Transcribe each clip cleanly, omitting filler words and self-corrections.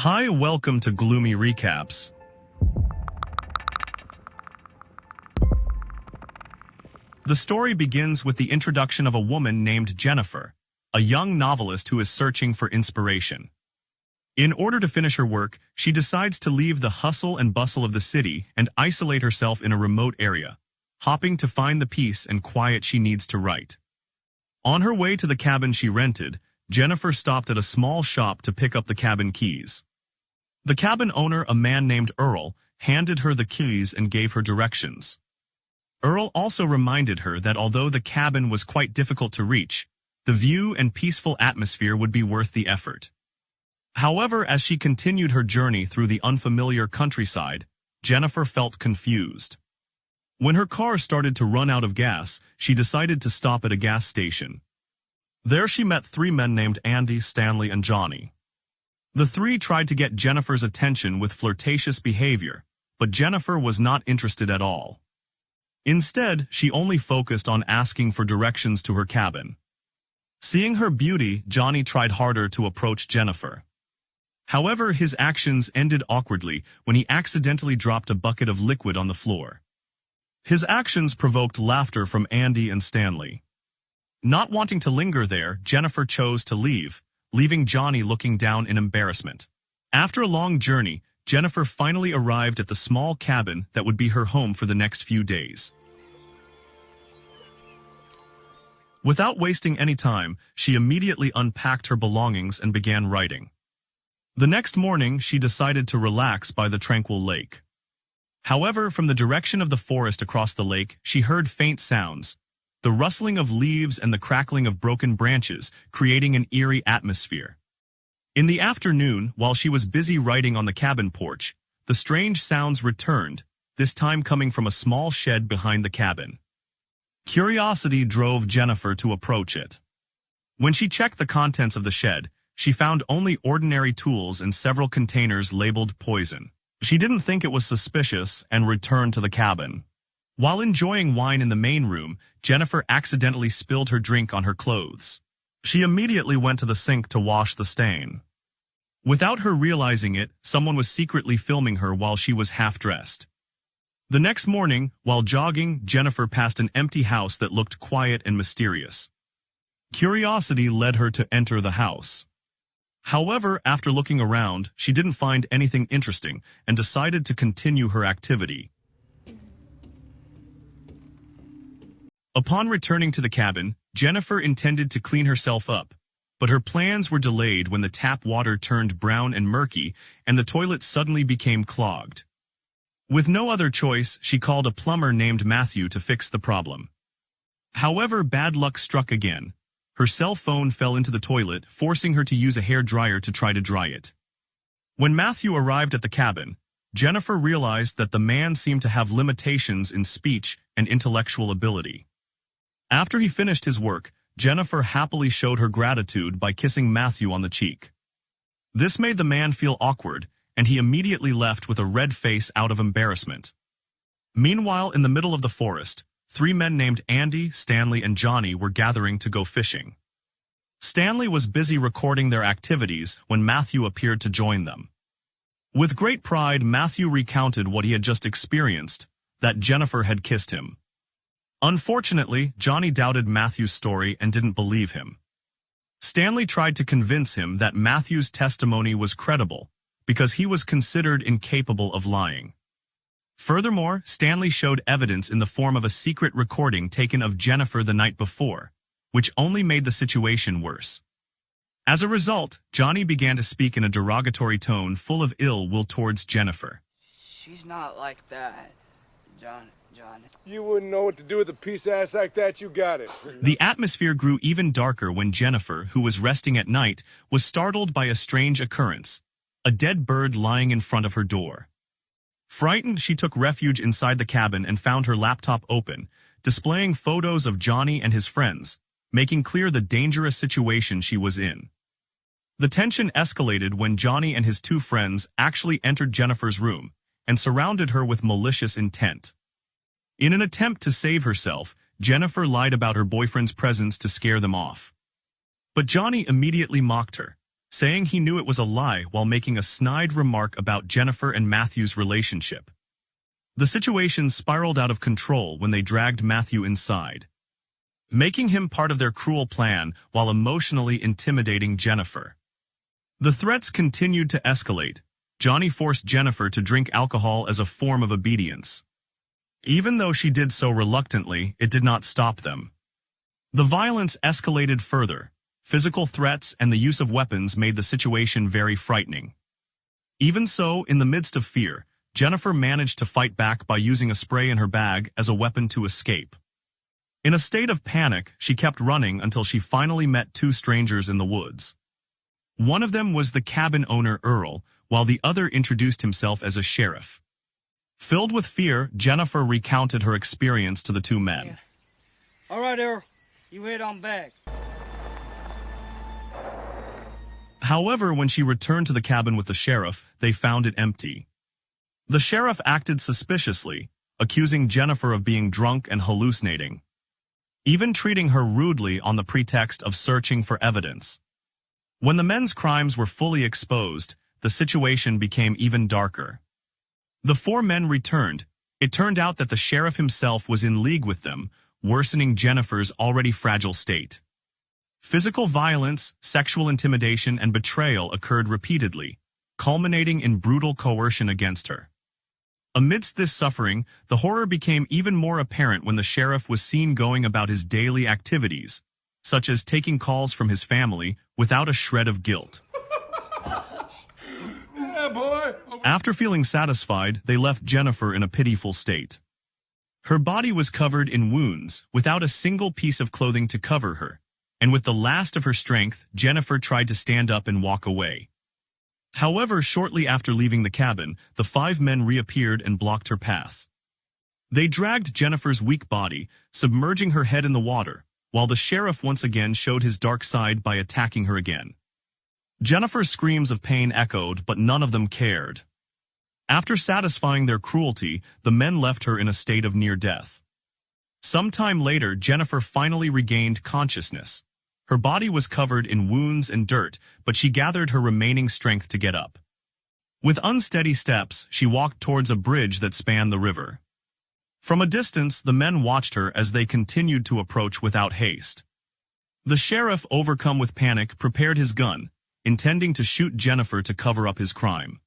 Hi, welcome to Gloomy Recaps. The story begins with the introduction of a woman named Jennifer, a young novelist who is searching for inspiration. In order to finish her work, she decides to leave the hustle and bustle of the city and isolate herself in a remote area, hoping to find the peace and quiet she needs to write. On her way to the cabin she rented, Jennifer stopped at a small shop to pick up the cabin keys. The cabin owner, a man named Earl, handed her the keys and gave her directions. Earl also reminded her that although the cabin was quite difficult to reach, the view and peaceful atmosphere would be worth the effort. However, as she continued her journey through the unfamiliar countryside, Jennifer felt confused. When her car started to run out of gas, she decided to stop at a gas station. There she met three men named Andy, Stanley, and Johnny. The three tried to get Jennifer's attention with flirtatious behavior, but Jennifer was not interested at all. Instead, she only focused on asking for directions to her cabin. Seeing her beauty, Johnny tried harder to approach Jennifer. However, his actions ended awkwardly when he accidentally dropped a bucket of liquid on the floor. His actions provoked laughter from Andy and Stanley. Not wanting to linger there, Jennifer chose to leave, leaving Johnny looking down in embarrassment. After a long journey, Jennifer finally arrived at the small cabin that would be her home for the next few days. Without wasting any time, she immediately unpacked her belongings and began writing. The next morning, she decided to relax by the tranquil lake. However, from the direction of the forest across the lake, she heard faint sounds, the rustling of leaves and the crackling of broken branches, creating an eerie atmosphere. In the afternoon, while she was busy writing on the cabin porch, the strange sounds returned, this time coming from a small shed behind the cabin. Curiosity drove Jennifer to approach it. When she checked the contents of the shed, she found only ordinary tools and several containers labeled poison. She didn't think it was suspicious and returned to the cabin. While enjoying wine in the main room, Jennifer accidentally spilled her drink on her clothes. She immediately went to the sink to wash the stain. Without her realizing it, someone was secretly filming her while she was half-dressed. The next morning, while jogging, Jennifer passed an empty house that looked quiet and mysterious. Curiosity led her to enter the house. However, after looking around, she didn't find anything interesting and decided to continue her activity. Upon returning to the cabin, Jennifer intended to clean herself up, but her plans were delayed when the tap water turned brown and murky and the toilet suddenly became clogged. With no other choice, she called a plumber named Matthew to fix the problem. However, bad luck struck again. Her cell phone fell into the toilet, forcing her to use a hair dryer to try to dry it. When Matthew arrived at the cabin, Jennifer realized that the man seemed to have limitations in speech and intellectual ability. After he finished his work, Jennifer happily showed her gratitude by kissing Matthew on the cheek. This made the man feel awkward, and he immediately left with a red face out of embarrassment. Meanwhile, in the middle of the forest, three men named Andy, Stanley, and Johnny were gathering to go fishing. Stanley was busy recording their activities when Matthew appeared to join them. With great pride, Matthew recounted what he had just experienced, that Jennifer had kissed him. Unfortunately, Johnny doubted Matthew's story and didn't believe him. Stanley tried to convince him that Matthew's testimony was credible, because he was considered incapable of lying. Furthermore, Stanley showed evidence in the form of a secret recording taken of Jennifer the night before, which only made the situation worse. As a result, Johnny began to speak in a derogatory tone full of ill will towards Jennifer. She's not like that, John. You wouldn't know what to do with a piece-ass like that, you got it. The atmosphere grew even darker when Jennifer, who was resting at night, was startled by a strange occurrence, a dead bird lying in front of her door. Frightened, she took refuge inside the cabin and found her laptop open, displaying photos of Johnny and his friends, making clear the dangerous situation she was in. The tension escalated when Johnny and his two friends actually entered Jennifer's room and surrounded her with malicious intent. In an attempt to save herself, Jennifer lied about her boyfriend's presence to scare them off. But Johnny immediately mocked her, saying he knew it was a lie while making a snide remark about Jennifer and Matthew's relationship. The situation spiraled out of control when they dragged Matthew inside, making him part of their cruel plan while emotionally intimidating Jennifer. The threats continued to escalate. Johnny forced Jennifer to drink alcohol as a form of obedience. Even though she did so reluctantly, it did not stop them. The violence escalated further. Physical threats and the use of weapons made the situation very frightening. Even so, in the midst of fear, Jennifer managed to fight back by using a spray in her bag as a weapon to escape. In a state of panic, she kept running until she finally met two strangers in the woods. One of them was the cabin owner, Earl, while the other introduced himself as a sheriff. Filled with fear, Jennifer recounted her experience to the two men. Yeah. All right, Earl. You head on back. However, when she returned to the cabin with the sheriff, they found it empty. The sheriff acted suspiciously, accusing Jennifer of being drunk and hallucinating, even treating her rudely on the pretext of searching for evidence. When the men's crimes were fully exposed, the situation became even darker. The four men returned. It turned out that the sheriff himself was in league with them, worsening Jennifer's already fragile state. Physical violence, sexual intimidation, and betrayal occurred repeatedly, culminating in brutal coercion against her. Amidst this suffering, the horror became even more apparent when the sheriff was seen going about his daily activities, such as taking calls from his family without a shred of guilt. Yeah, boy. After feeling satisfied, they left Jennifer in a pitiful state. Her body was covered in wounds, without a single piece of clothing to cover her, and with the last of her strength, Jennifer tried to stand up and walk away. However, shortly after leaving the cabin, the five men reappeared and blocked her path. They dragged Jennifer's weak body, submerging her head in the water, while the sheriff once again showed his dark side by attacking her again. Jennifer's screams of pain echoed, but none of them cared. After satisfying their cruelty, the men left her in a state of near death. Some time later, Jennifer finally regained consciousness. Her body was covered in wounds and dirt, but she gathered her remaining strength to get up. With unsteady steps, she walked towards a bridge that spanned the river. From a distance, the men watched her as they continued to approach without haste. The sheriff, overcome with panic, prepared his gun, intending to shoot Jennifer to cover up his crime.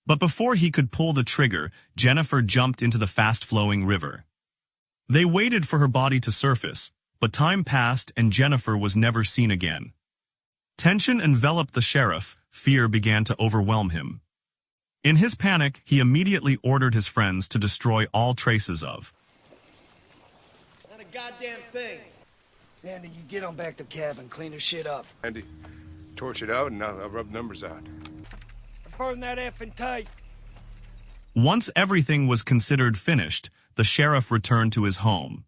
But before he could pull the trigger, Jennifer jumped into the fast-flowing river. They waited for her body to surface, but time passed and Jennifer was never seen again. Tension enveloped the sheriff, fear began to overwhelm him. In his panic, he immediately ordered his friends to destroy all traces of. Not a goddamn thing. Andy, you get on back to cabin, clean her shit up. Andy, torch it out and I'll rub numbers out. Burn that effing tape. Once everything was considered finished, the sheriff returned to his home.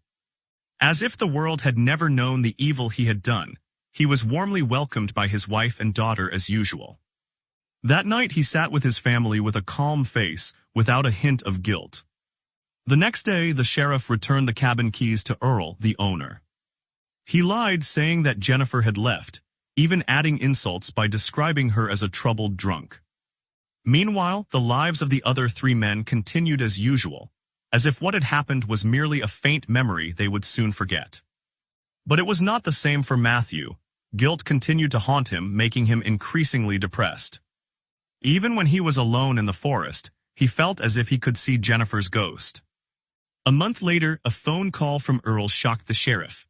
As if the world had never known the evil he had done, he was warmly welcomed by his wife and daughter as usual. That night he sat with his family with a calm face, without a hint of guilt. The next day, the sheriff returned the cabin keys to Earl, the owner. He lied, saying that Jennifer had left, even adding insults by describing her as a troubled drunk. Meanwhile, the lives of the other three men continued as usual, as if what had happened was merely a faint memory they would soon forget. But it was not the same for Matthew. Guilt continued to haunt him, making him increasingly depressed. Even when he was alone in the forest, he felt as if he could see Jennifer's ghost. A month later, a phone call from Earl shocked the sheriff.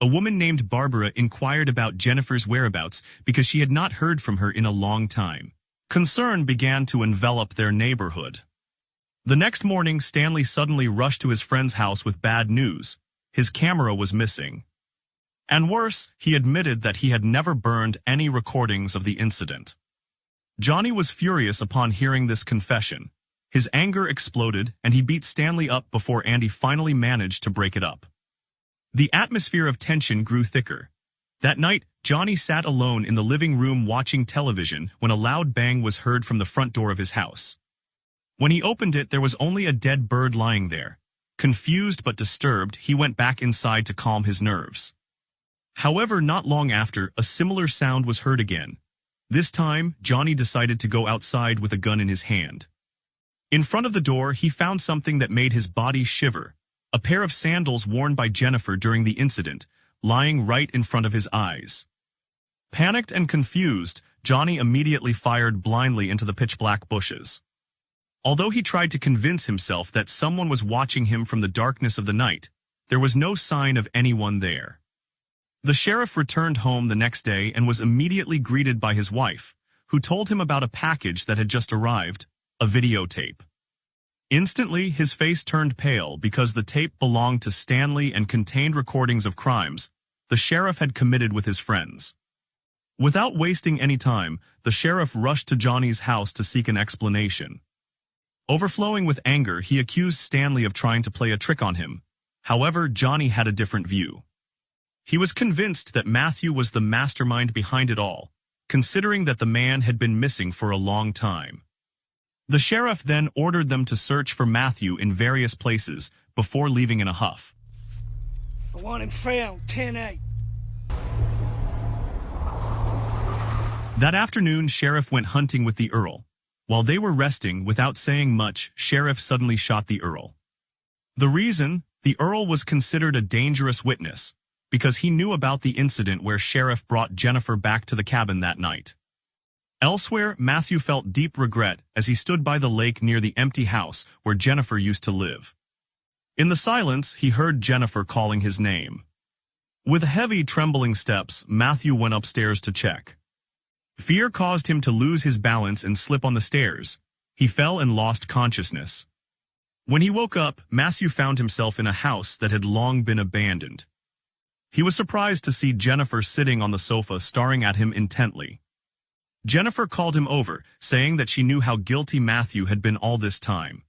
A woman named Barbara inquired about Jennifer's whereabouts because she had not heard from her in a long time. Concern began to envelop their neighborhood. The next morning, Stanley suddenly rushed to his friend's house with bad news. His camera was missing. And worse, he admitted that he had never burned any recordings of the incident. Johnny was furious upon hearing this confession. His anger exploded, and he beat Stanley up before Andy finally managed to break it up. The atmosphere of tension grew thicker. That night, Johnny sat alone in the living room watching television when a loud bang was heard from the front door of his house. When he opened it, there was only a dead bird lying there. Confused but disturbed, he went back inside to calm his nerves. However, not long after, a similar sound was heard again. This time, Johnny decided to go outside with a gun in his hand. In front of the door, he found something that made his body shiver, a pair of sandals worn by Jennifer during the incident, lying right in front of his eyes. Panicked and confused, Johnny immediately fired blindly into the pitch-black bushes. Although he tried to convince himself that someone was watching him from the darkness of the night, there was no sign of anyone there. The sheriff returned home the next day and was immediately greeted by his wife, who told him about a package that had just arrived, a videotape. Instantly, his face turned pale because the tape belonged to Stanley and contained recordings of crimes the sheriff had committed with his friends. Without wasting any time, the sheriff rushed to Johnny's house to seek an explanation. Overflowing with anger, he accused Stanley of trying to play a trick on him. However, Johnny had a different view. He was convinced that Matthew was the mastermind behind it all, considering that the man had been missing for a long time. The sheriff then ordered them to search for Matthew in various places before leaving in a huff. I want him found, 10-8. That afternoon, Sheriff went hunting with the Earl. While they were resting, without saying much, Sheriff suddenly shot the Earl. The reason? The Earl was considered a dangerous witness, because he knew about the incident where Sheriff brought Jennifer back to the cabin that night. Elsewhere, Matthew felt deep regret as he stood by the lake near the empty house where Jennifer used to live. In the silence, he heard Jennifer calling his name. With heavy, trembling steps, Matthew went upstairs to check. Fear caused him to lose his balance and slip on the stairs. He fell and lost consciousness. When he woke up, Matthew found himself in a house that had long been abandoned. He was surprised to see Jennifer sitting on the sofa staring at him intently. Jennifer called him over, saying that she knew how guilty Matthew had been all this time.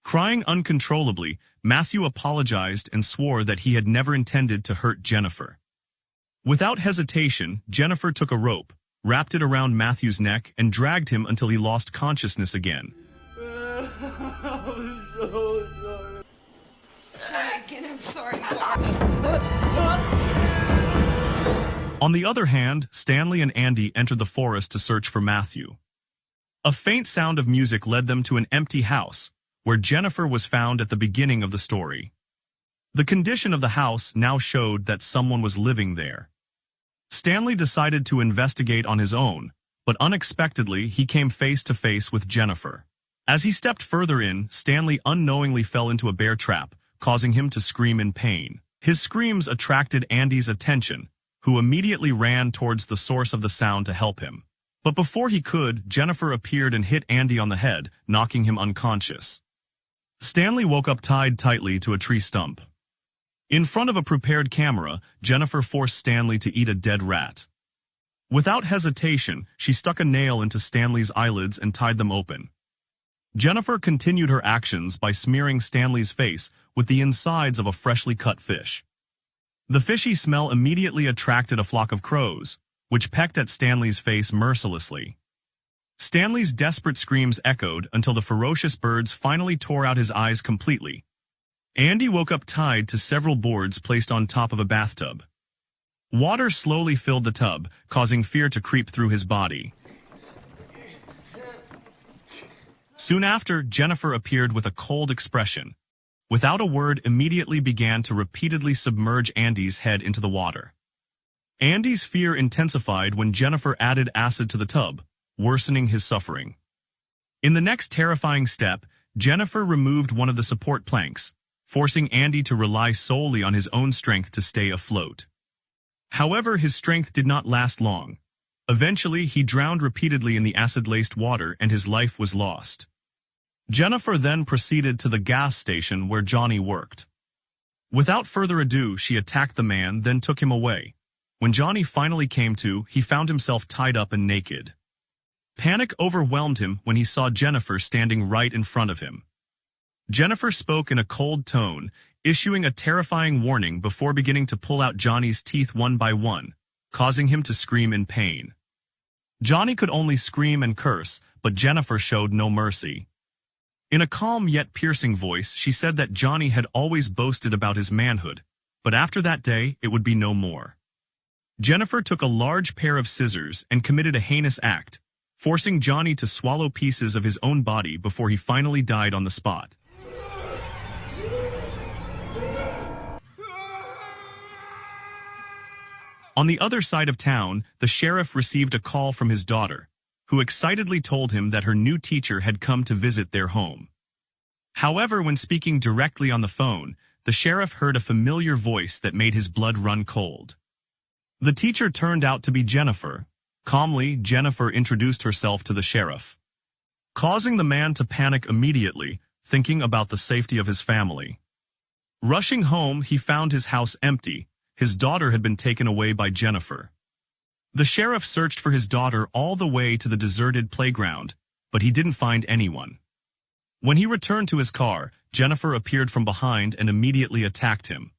Crying uncontrollably, Matthew apologized and swore that he had never intended to hurt Jennifer. Without hesitation, Jennifer took a rope, wrapped it around Matthew's neck, and dragged him until he lost consciousness again. I'm so sorry. I'm sorry. On the other hand, Stanley and Andy entered the forest to search for Matthew. A faint sound of music led them to an empty house, where Jennifer was found at the beginning of the story. The condition of the house now showed that someone was living there. Stanley decided to investigate on his own, but unexpectedly he came face to face with Jennifer. As he stepped further in, Stanley unknowingly fell into a bear trap, causing him to scream in pain. His screams attracted Andy's attention, who immediately ran towards the source of the sound to help him. But before he could, Jennifer appeared and hit Andy on the head, knocking him unconscious. Stanley woke up tied tightly to a tree stump. In front of a prepared camera, Jennifer forced Stanley to eat a dead rat. Without hesitation, she stuck a nail into Stanley's eyelids and tied them open. Jennifer continued her actions by smearing Stanley's face with the insides of a freshly cut fish. The fishy smell immediately attracted a flock of crows, which pecked at Stanley's face mercilessly. Stanley's desperate screams echoed until the ferocious birds finally tore out his eyes completely. Andy woke up tied to several boards placed on top of a bathtub. Water slowly filled the tub, causing fear to creep through his body. Soon after, Jennifer appeared with a cold expression. Without a word, immediately began to repeatedly submerge Andy's head into the water. Andy's fear intensified when Jennifer added acid to the tub, worsening his suffering. In the next terrifying step, Jennifer removed one of the support planks, forcing Andy to rely solely on his own strength to stay afloat. However, his strength did not last long. Eventually, he drowned repeatedly in the acid-laced water and his life was lost. Jennifer then proceeded to the gas station where Johnny worked. Without further ado, she attacked the man, then took him away. When Johnny finally came to, he found himself tied up and naked. Panic overwhelmed him when he saw Jennifer standing right in front of him. Jennifer spoke in a cold tone, issuing a terrifying warning before beginning to pull out Johnny's teeth one by one, causing him to scream in pain. Johnny could only scream and curse, but Jennifer showed no mercy. In a calm yet piercing voice, she said that Johnny had always boasted about his manhood, but after that day, it would be no more. Jennifer took a large pair of scissors and committed a heinous act, forcing Johnny to swallow pieces of his own body before he finally died on the spot. On the other side of town, the sheriff received a call from his daughter, who excitedly told him that her new teacher had come to visit their home. However, when speaking directly on the phone, the sheriff heard a familiar voice that made his blood run cold. The teacher turned out to be Jennifer. Calmly, Jennifer introduced herself to the sheriff, causing the man to panic immediately, thinking about the safety of his family. Rushing home, he found his house empty. His daughter had been taken away by Jennifer. The sheriff searched for his daughter all the way to the deserted playground, but he didn't find anyone. When he returned to his car, Jennifer appeared from behind and immediately attacked him.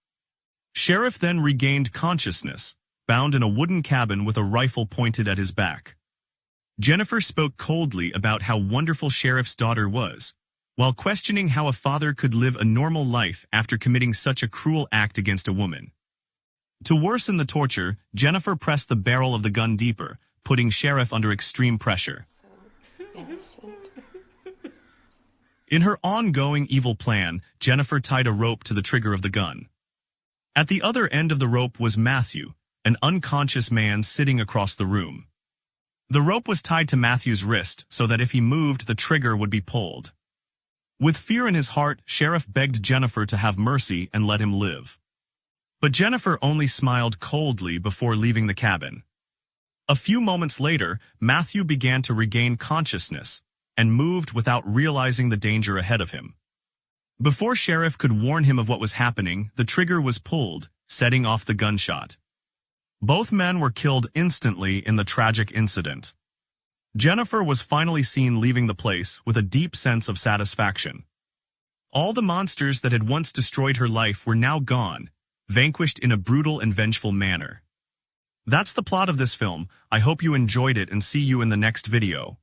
Sheriff then regained consciousness, bound in a wooden cabin with a rifle pointed at his back. Jennifer spoke coldly about how wonderful Sheriff's daughter was, while questioning how a father could live a normal life after committing such a cruel act against a woman. To worsen the torture, Jennifer pressed the barrel of the gun deeper, putting Sheriff under extreme pressure. So innocent. In her ongoing evil plan, Jennifer tied a rope to the trigger of the gun. At the other end of the rope was Matthew, an unconscious man sitting across the room. The rope was tied to Matthew's wrist so that if he moved, the trigger would be pulled. With fear in his heart, Sheriff begged Jennifer to have mercy and let him live. But Jennifer only smiled coldly before leaving the cabin. A few moments later, Matthew began to regain consciousness and moved without realizing the danger ahead of him. Before Sheriff could warn him of what was happening, the trigger was pulled, setting off the gunshot. Both men were killed instantly in the tragic incident. Jennifer was finally seen leaving the place with a deep sense of satisfaction. All the monsters that had once destroyed her life were now gone, vanquished in a brutal and vengeful manner. That's the plot of this film. I hope you enjoyed it and see you in the next video.